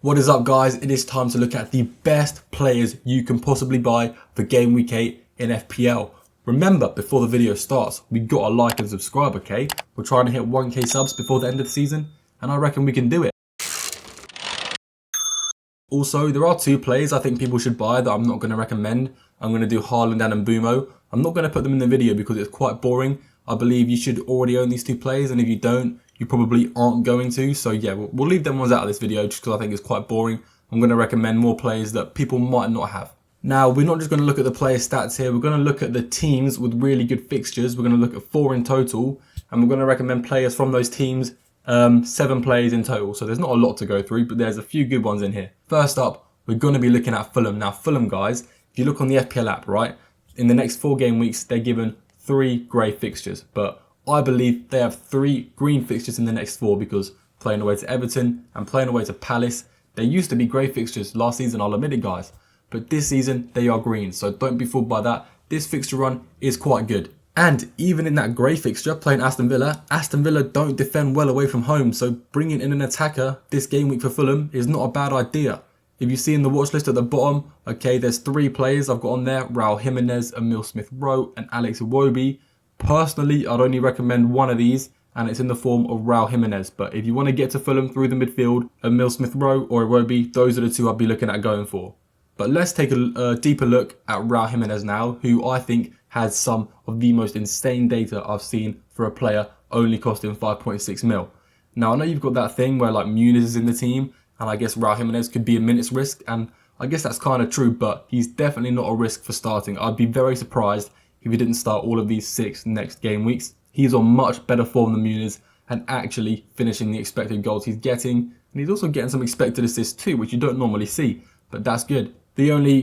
What is up, guys? It is time to look at the best players you can possibly buy for Game Week 8 in FPL. Remember, before the video starts, we got to like and subscribe, okay? We're trying to hit 1k subs before the end of the season, and I reckon we can do it. Also, there are two players I think people should buy that I'm not going to recommend. I'm going to do Haaland and Mbumo. I'm not going to put them in the video because it's quite boring. I believe you should already own these two players, and if you don't, you probably aren't going to. So yeah, we'll leave them ones out of this video just because I think it's quite boring. I'm going to recommend more players that people might not have. Now, we're not just going to look at the player stats here. We're going to look at the teams with really good fixtures. We're going to look at 4 in total, and we're going to recommend players from those teams, 7 players in total. So there's not a lot to go through, but there's a few good ones in here. First up, we're going to be looking at Fulham. Now, Fulham, guys, if you look on the FPL app, right, in the next 4 game weeks, they're given 3 grey fixtures, but I believe they have 3 green fixtures in the next 4 because playing away to Everton and playing away to Palace, they used to be grey fixtures last season, I'll admit it, guys. But this season, they are green, so don't be fooled by that. This fixture run is quite good. And even in that grey fixture, playing Aston Villa don't defend well away from home, so bringing in an attacker this game week for Fulham is not a bad idea. If you see in the watch list at the bottom, okay, there's 3 players I've got on there, Jimenez, Emil Smith-Rowe and Alex Iwobi. Personally, I'd only recommend one of these, and it's in the form of Jimenez. But if you want to get to Fulham through the midfield, Emil Smith-Rowe or Iwobi, those are the 2 I'd be looking at going for. But let's take a deeper look at Jimenez now, who I think has some of the most insane data I've seen for a player only costing 5.6 mil. Now, I know you've got that thing where like Muniz is in the team, and I guess Jimenez could be a minute's risk, and I guess that's kind of true, but he's definitely not a risk for starting. I'd be very surprised if he didn't start all of these 6 next game weeks. He's on much better form than Muniz and actually finishing the expected goals he's getting. And he's also getting some expected assists too, which you don't normally see, but that's good. The only,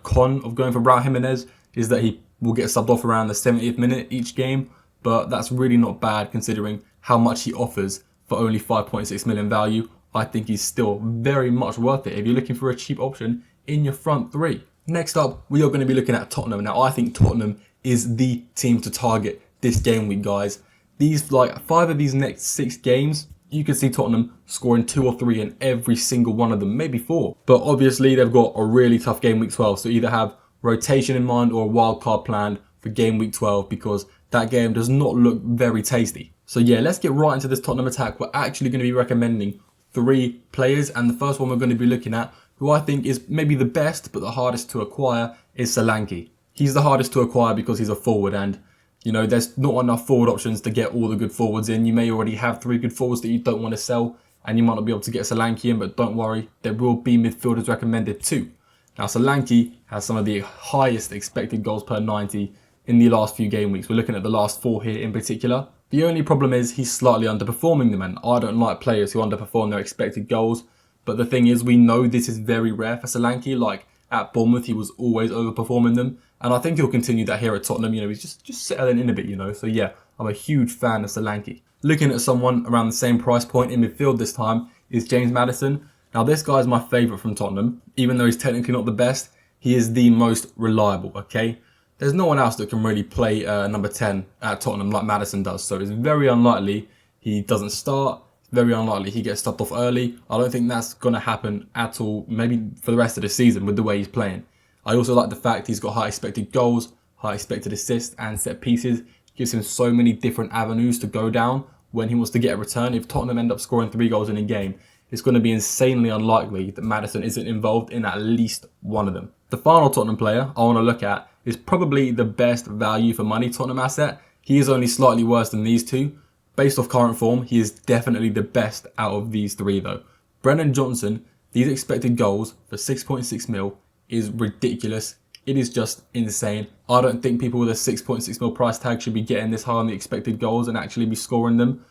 con of going for Jimenez is that he will get subbed off around the 70th minute each game, but that's really not bad considering how much he offers for only 5.6 million value. I think he's still very much worth it if you're looking for a cheap option in your front 3. Next up, we are going to be looking at Tottenham. Now, I think Tottenham is the team to target this game week, guys. These 5 of these next 6 games, you can see Tottenham scoring 2 or 3 in every single one of them, maybe 4. But obviously, they've got a really tough game week 12, so either have rotation in mind or a wild card planned for game week 12 because that game does not look very tasty. So yeah, let's get right into this Tottenham attack. We're actually going to be recommending 3 players, and the first one we're going to be looking at, who I think is maybe the best but the hardest to acquire, is Solanke. He's the hardest to acquire because he's a forward, and there's not enough forward options to get all the good forwards in. You may already have 3 good forwards that you don't want to sell, and you might not be able to get Solanke in, but don't worry, there will be midfielders recommended too. Now, Solanke has some of the highest expected goals per 90 in the last few game weeks. We're looking at the last 4 here in particular. The only problem is he's slightly underperforming them, and I don't like players who underperform their expected goals. But the thing is, we know this is very rare for Solanke. Like at Bournemouth, he was always overperforming them. And I think he'll continue that here at Tottenham. He's just settling in a bit, So yeah, I'm a huge fan of Solanke. Looking at someone around the same price point in midfield this time is James Madison. Now, this guy's my favourite from Tottenham. Even though he's technically not the best, he is the most reliable, okay? There's no one else that can really play number 10 at Tottenham like Madison does. So it's very unlikely he doesn't start. Very unlikely he gets stopped off early. I don't think that's going to happen at all, maybe for the rest of the season with the way he's playing. I also like the fact he's got high expected goals, high expected assists and set pieces. Gives him so many different avenues to go down when he wants to get a return. If Tottenham end up scoring 3 goals in a game, it's going to be insanely unlikely that Madison isn't involved in at least one of them. The final Tottenham player I want to look at is probably the best value for money Tottenham asset. He is only slightly worse than these 2. Based off current form, he is definitely the best out of these 3 though. Brennan Johnson, these expected goals for 6.6 mil is ridiculous. It is just insane. I don't think people with a 6.6 mil price tag should be getting this high on the expected goals and actually be scoring them.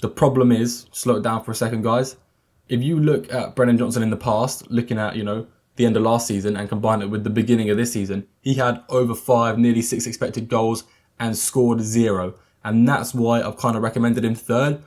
The problem is, slow it down for a second, guys. If you look at Brennan Johnson in the past, looking at, the end of last season and combine it with the beginning of this season, he had over 5, nearly 6 expected goals and scored 0. And that's why I've kind of recommended him 3rd.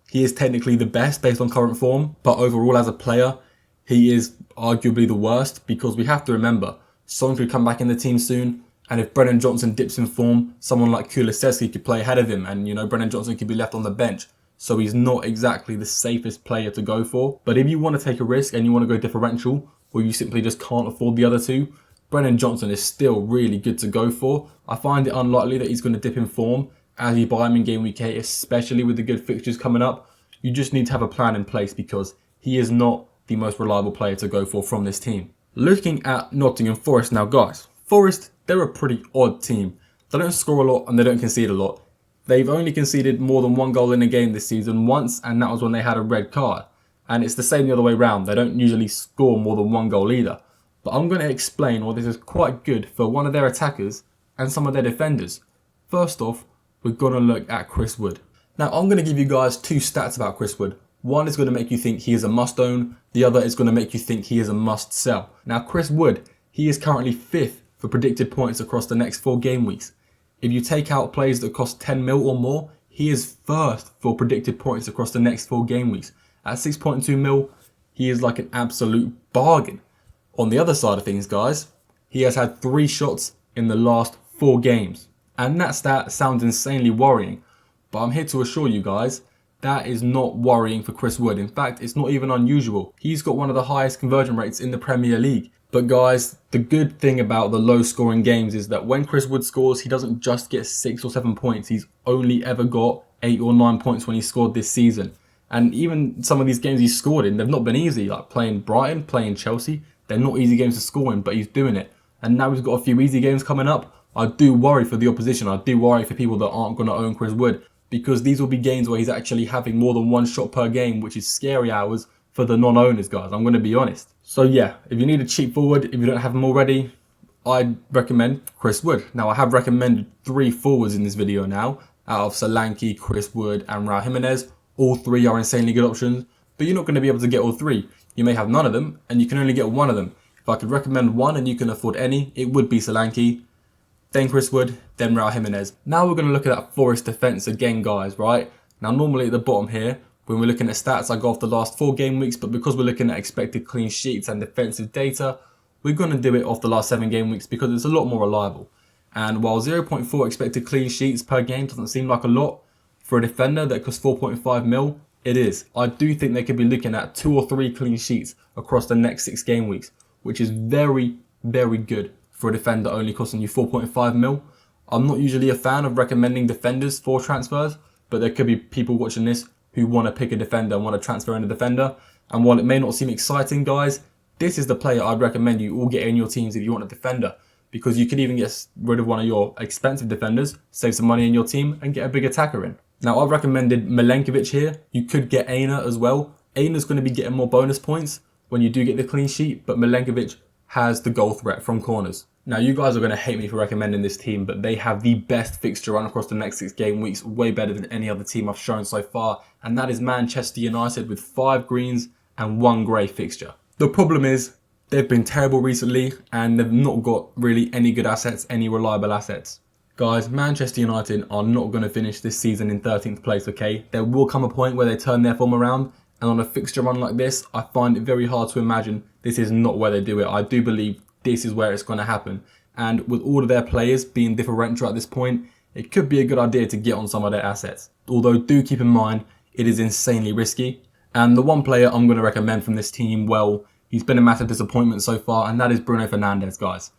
He is technically the best based on current form, but overall as a player, he is arguably the worst because we have to remember, Son could come back in the team soon, and if Brennan Johnson dips in form, someone like Kulusevski could play ahead of him, and Brennan Johnson could be left on the bench. so he's not exactly the safest player to go for. But if you want to take a risk and you want to go differential, or you simply just can't afford the other two, Brennan Johnson is still really good to go for. I find it unlikely that he's going to dip in form as you buy him in game week 8, especially with the good fixtures coming up. You just need to have a plan in place because he is not the most reliable player to go for from this team. Looking at Nottingham Forest now, guys. Forest, they're a pretty odd team. They don't score a lot and they don't concede a lot. They've only conceded more than 1 goal in a game this season once, and that was when they had a red card. And it's the same the other way around. They don't usually score more than 1 goal either. But I'm going to explain why this is quite good for one of their attackers and some of their defenders. First off, we're going to look at Chris Wood. Now, I'm going to give you guys 2 stats about Chris Wood. One is going to make you think he is a must-own. The other is going to make you think he is a must-sell. Now, Chris Wood, he is currently 5th for predicted points across the next 4 game weeks. If you take out players that cost 10 mil or more, he is 1st for predicted points across the next 4 game weeks. At 6.2 mil, he is like an absolute bargain. On the other side of things, guys, he has had 3 shots in the last 4 games. And that stat sounds insanely worrying. But I'm here to assure you guys, that is not worrying for Chris Wood. In fact, it's not even unusual. He's got one of the highest conversion rates in the Premier League. But guys, the good thing about the low scoring games is that when Chris Wood scores, he doesn't just get 6 or 7 points. He's only ever got 8 or 9 points when he scored this season. And even some of these games he's scored in, they've not been easy. Like playing Brighton, playing Chelsea, they're not easy games to score in, but he's doing it. And now he's got a few easy games coming up. I do worry for the opposition. I do worry for people that aren't going to own Chris Wood, because these will be games where he's actually having more than 1 shot per game, which is scary hours for the non-owners, guys. I'm going to be honest. So yeah, if you need a cheap forward, if you don't have him already, I'd recommend Chris Wood. Now, I have recommended 3 forwards in this video now, out of Solanke, Chris Wood and Raul Jimenez. All 3 are insanely good options, but you're not going to be able to get all 3. You may have none of them, and you can only get one of them. If I could recommend one and you can afford any, it would be Solanke, then Chris Wood, then Raul Jimenez. Now we're going to look at that Forest defence again, guys, right? Now, normally at the bottom here, when we're looking at stats, I go off the last 4 game weeks, but because we're looking at expected clean sheets and defensive data, we're going to do it off the last 7 game weeks because it's a lot more reliable. And while 0.4 expected clean sheets per game doesn't seem like a lot, for a defender that costs 4.5 mil, it is. I do think they could be looking at 2 or 3 clean sheets across the next 6 game weeks, which is very, very good for a defender only costing you 4.5 mil. I'm not usually a fan of recommending defenders for transfers, but there could be people watching this who want to pick a defender and want to transfer in a defender. And while it may not seem exciting, guys, this is the player I'd recommend you all get in your teams if you want a defender, because you could even get rid of one of your expensive defenders, save some money in your team and get a big attacker in. Now, I've recommended Milenkovic here. You could get Aina as well. Aina's going to be getting more bonus points when you do get the clean sheet, but Milenkovic has the goal threat from corners. Now, you guys are going to hate me for recommending this team, but they have the best fixture run across the next 6 game weeks, way better than any other team I've shown so far, and that is Manchester United with 5 greens and 1 grey fixture. The problem is, they've been terrible recently, and they've not got really any good assets, any reliable assets. Guys, Manchester United are not going to finish this season in 13th place, okay? There will come a point where they turn their form around, and on a fixture run like this, I find it very hard to imagine this is not where they do it. I do believe this is where it's going to happen. And with all of their players being differential at this point, it could be a good idea to get on some of their assets. Although do keep in mind, it is insanely risky. And the one player I'm going to recommend from this team, well, he's been a massive disappointment so far, and that is Bruno Fernandez, guys.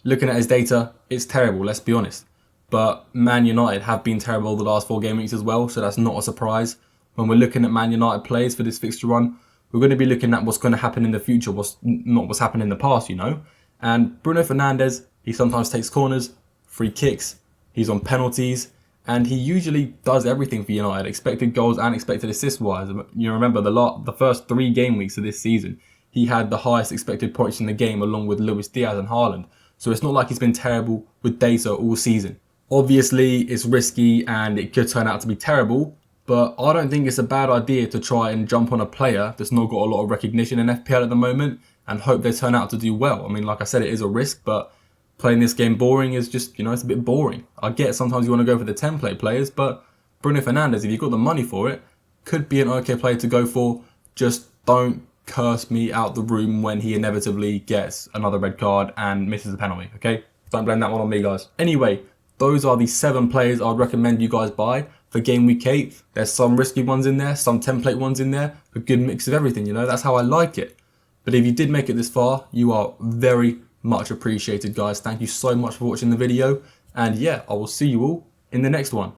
Looking at his data, it's terrible, let's be honest. But Man United have been terrible the last 4 game weeks as well, so that's not a surprise. When we're looking at Man United players for this fixture run, we're going to be looking at what's going to happen in the future, not what's happened in the past, you know. And Bruno Fernandez, he sometimes takes corners, free kicks, he's on penalties, and he usually does everything for United, expected goals and expected assists wise. You remember the first 3 game weeks of this season, he had the highest expected points in the game along with Luis Diaz and Haaland. So it's not like he's been terrible with data all season. Obviously, it's risky and it could turn out to be terrible, but I don't think it's a bad idea to try and jump on a player that's not got a lot of recognition in FPL at the moment and hope they turn out to do well. I mean, like I said, it is a risk, but playing this game boring is just, it's a bit boring. I get sometimes you want to go for the template players, but Bruno Fernandez, if you've got the money for it, could be an okay player to go for. Just don't curse me out the room when he inevitably gets another red card and misses a penalty, okay? Don't blame that one on me, guys. Anyway, those are the 7 players I'd recommend you guys buy for for game week 8. There's some risky ones in there, some template ones in there, a good mix of everything, you know, that's how I like it. But if you did make it this far, you are very much appreciated, guys. Thank you so much for watching the video. And yeah, I will see you all in the next one.